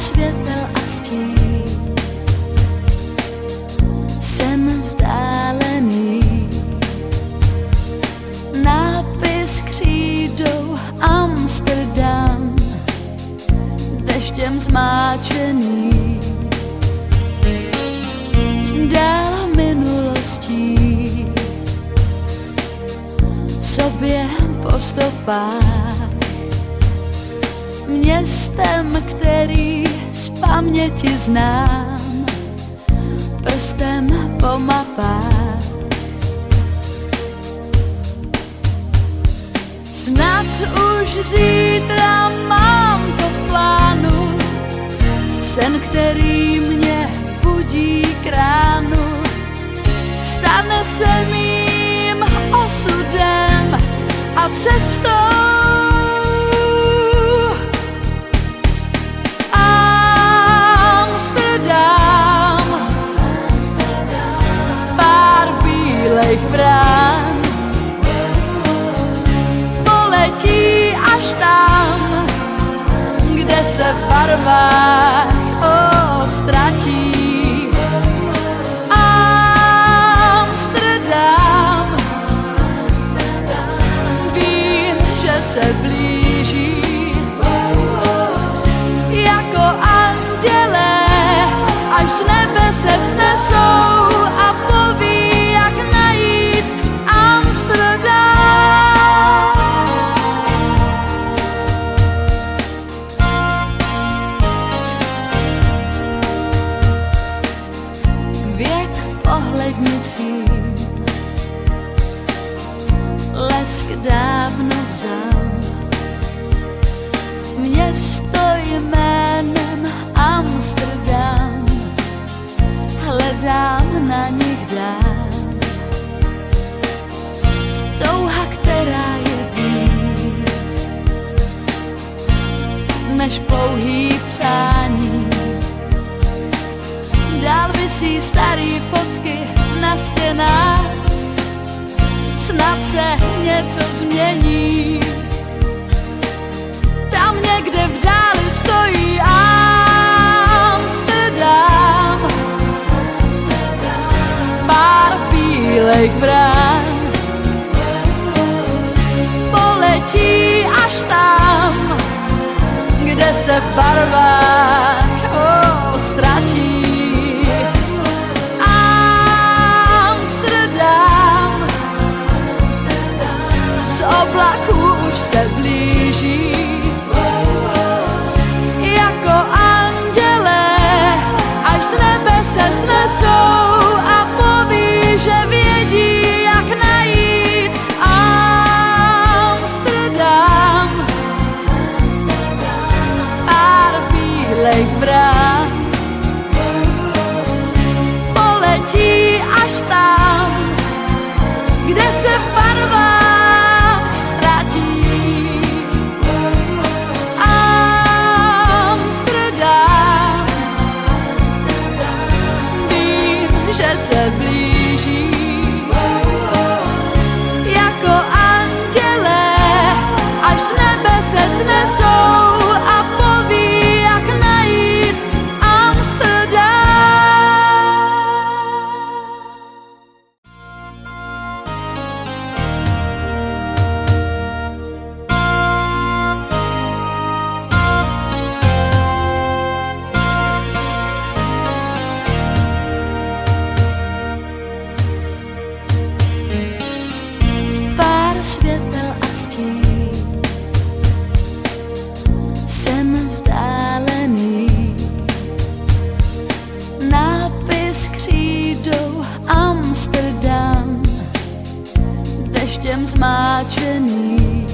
světel a stín, sen vzdálený, nápis křídou Amsterdam, deštěm zmáčený, dál minulostí, sobě po stopách, městem, který z paměti znám, prstem po mapách. Snad už zítra mám to v plánu, sen, který mě budí k ránu, stane se mým osudem a cestou. Amsterdam, pár bílejch brán, poletí až tam, kde se v barvách ztratí. Amsterdam, vím, že se blíží, jako andělé, až z nebe se snesou a poví, jak najít Amsterdam. Věk pohlednicí lesk dávno vzal, město jménem Amsterdam, hledám na nich dál. Touha, která je víc než pouhý přání. Dál visí starý fotky na stěnách, snad se něco změní. Tam někde v dáli stojí Amsterdam, pár bílejch brán, poletí až tam, kde se v barvách ztratí. Amsterdam, z oblaků už se blíží, jako andělé, až z nebe se snesou a poví, že vědí, jak najít Amsterdam. Pár bílejch brán, poletí až tam, kde se v barvách ztratí. Amsterdam, vím, že se blíží, jako andělé, až z nebe se snesou a poví, jak najít Amsterdam. Pár světel a stín, sen vzdálený, nápis křídou Amsterdam, deštěm zmáčený,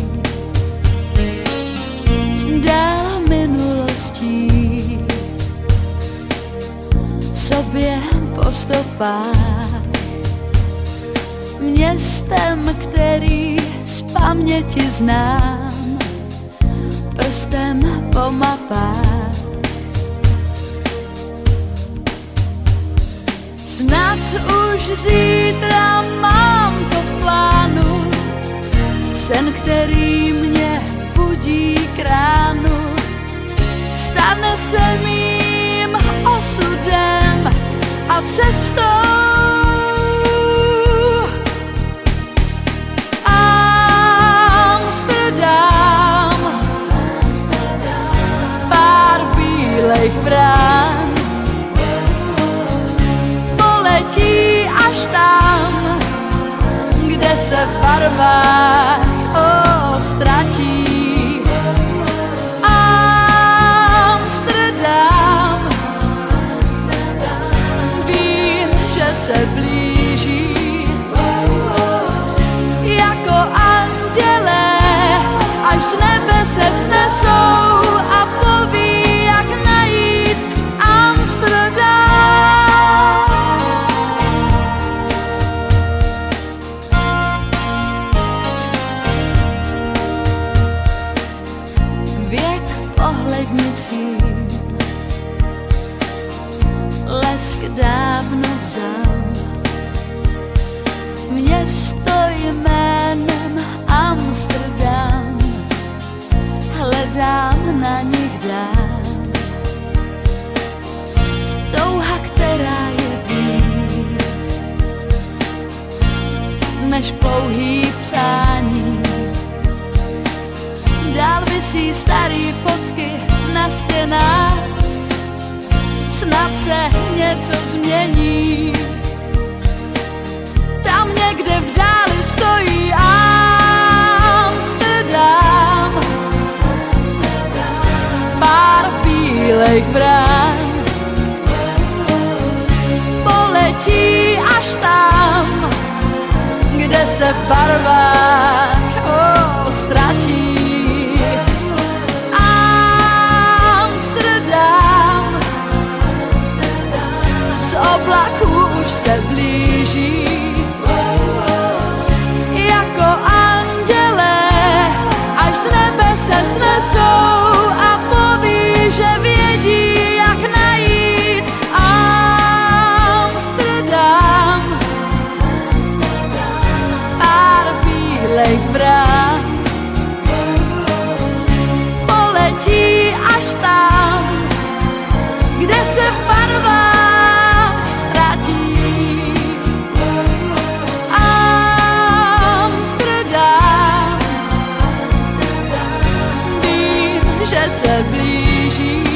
dál minulostí, sobě po stopách, městem, který z paměti znám, prstem po mapách. Snad už zítra mám to v plánu, sen, který mě budí k ránu, stane se mi cestou. Amsterdam, pár bílejch brán, poletí až tam, kde se v barvách ztratí. Amsterdam, vím, že se blíží, jako anděle, až z nebe se snesou a poví, jak najít Amsterdam. Věk pohlednicí lesk dávno vzal, město jménem Amsterdam, hledám na nich dám. Touha, která je víc než pouhý přání. Dál visí starý fotky na stěnách, snad se něco změní. Tam někde v dáli stojí Amsterdam, pár bílejch brán, poletí až tam, kde se v barvách ztratí. Amsterdam, z oblaků už se blíží, jako anděle, až z nebe se snesou a poví, že vědí, jak najít Amsterdam. Pár bílejch brán, poletí až tam, kde se v barvách ztratí. Amsterdam, vím, že se blíží,